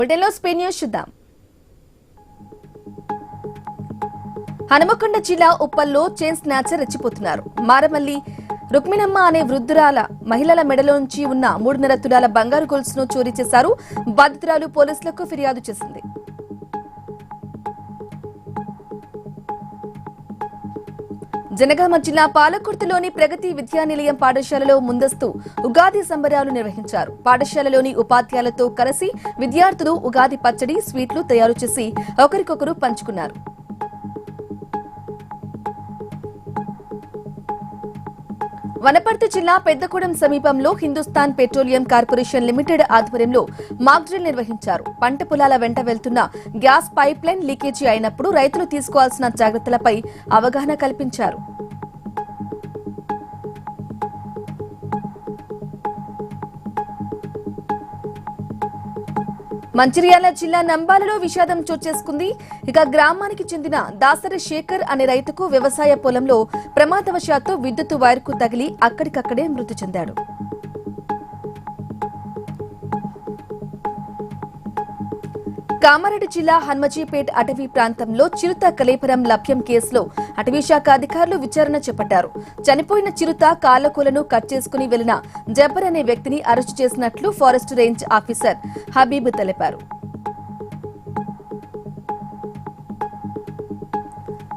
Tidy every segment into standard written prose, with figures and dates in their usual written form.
బులెటిన్లో Spain news చూద్దాం. హనుమకొండ జిల్లా ఉప్పల్లో చైన్ స్నాచర్ రెచ్చిపోతున్నారు. మారమల్లి రుక్మిణమ్మ అనే వృద్ధురాల మహిళల మెడలోంచి ఉన్న 3.5 తులాల బంగారు గొలుసును చోరీ చేశారు. బాధితురాలు పోలీసులకు ఫిర్యాదు చేసింది. జనగామ జిల్లా పాలకుర్తిలోని ప్రగతి విద్యానిలయం పాఠశాలలో ముందస్తు ఉగాది సంబరాలు నిర్వహించారు. పాఠశాలలోని ఉపాధ్యాయులతో కలిసి విద్యార్థులు ఉగాది పచ్చడి, స్వీట్లు తయారు చేసి ఒకరికొకరు పంచుకున్నారు. వనపర్తి జిల్లా పెద్దగూడెం సమీపంలో హిందుస్థాన్ పెట్రోలియం కార్పొరేషన్ లిమిటెడ్ ఆధ్వర్యంలో మాక్ డ్రిల్ నిర్వహించారు. పంట పొలాల వెంట వెళ్తున్న గ్యాస్ పైప్ లైన్ లీకేజీ అయినప్పుడు రైతులు తీసుకోవాల్సిన జాగ్రత్తలపై అవగాహన కల్పించారు. మంచిర్యాల జిల్లా నంబాలలో విషాదం చోటు చేసుకుంది. ఇక గ్రామానికి చెందిన దాసరి శేఖర్ అనే రైతుకు వ్యవసాయ పొలంలో ప్రమాదవశాత్తు విద్యుత్ వైర్కు తగిలి అక్కడికక్కడే మృతి చెందాడు. కామారెడ్డి జిల్లా హన్మజీపేట్ అటవీ ప్రాంతంలో చిరుత కలేపరం లభ్యం కేసులో అటవీశాఖ అధికారులు విచారణ చేపట్టారు. చనిపోయిన చిరుత కాళ్లకూలను కట్ చేసుకుని వెళ్లిన జబ్బర్ అనే వ్యక్తిని అరెస్టు చేసినట్లు ఫారెస్ట్ రేంజ్ ఆఫీసర్ హబీబ్ తెలిపారు.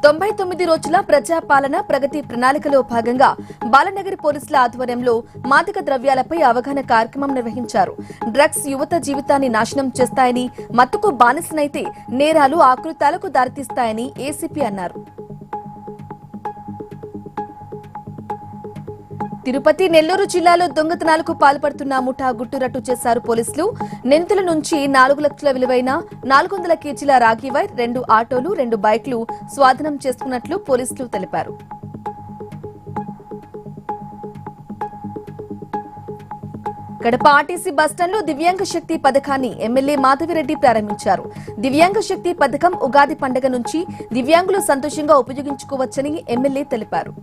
99 రోజుల ప్రజాపాలన ప్రగతి ప్రణాళికలో భాగంగా బాలనగర్ పోలీసుల ఆధ్వర్యంలో మాదక ద్రవ్యాలపై అవగాహన కార్యక్రమం నిర్వహించారు. డ్రగ్స్ యువత జీవితాన్ని నాశనం చేస్తాయని, మత్తుకు బానిసనైతే నేరాలు ఆకృతాలకు దారితీస్తాయని ఏసీపీ అన్నారు. తిరుపతి, నెల్లూరు జిల్లాలో దొంగతనాలకు పాల్పడుతున్న ముఠా గుట్టురట్టు చేశారు పోలీసులు. నిందితుల నుంచి 4 లక్షల విలువైన 400 కేజీల రాగి వైర్, 2 ఆటోలు, 2 బైక్లు స్వాధీనం చేసుకున్నట్లు పోలీసులు తెలిపారు. కడప ఆర్టీసీ బస్టాండ్లో దివ్యాంగ శక్తి పథకాన్ని ఎమ్మెల్యే మాధవిరెడ్డి ప్రారంభించారు. దివ్యాంగ శక్తి పథకం ఉగాది పండుగ నుంచి దివ్యాంగులు సంతోషంగా ఉపయోగించుకోవచ్చని ఎమ్మెల్యే తెలిపారు.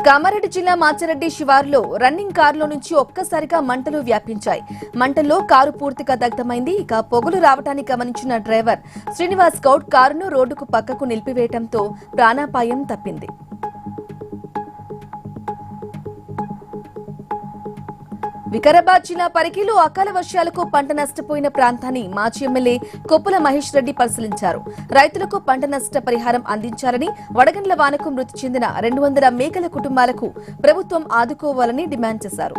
కామారెడ్డి జిల్లా మాచారెడ్డి శివారులో రన్నింగ్ కారులో నుంచి ఒక్కసారిగా మంటలు వ్యాపించాయి. మంటల్లో కారు పూర్తిగా దగ్ధమైంది. ఇక పొగలు రావటాన్ని గమనించిన డ్రైవర్ శ్రీనివాస్ గౌడ్ కారును రోడ్డుకు పక్కకు నిలిపివేయడంతో ప్రాణాపాయం తప్పింది. వికారాబాద్ జిల్లా పరిగిలో అకాల వర్షాలకు పంట నష్టపోయిన ప్రాంతాన్ని మాజీ ఎమ్మెల్యే కొప్పుల మహేష్ రెడ్డి పరిశీలించారు. రైతులకు పంట నష్ట పరిహారం అందించాలని, వడగండ్ల వానకు మృతి చెందిన 200 మేకల కుటుంబాలకు ప్రభుత్వం ఆదుకోవాలని డిమాండ్ చేశారు.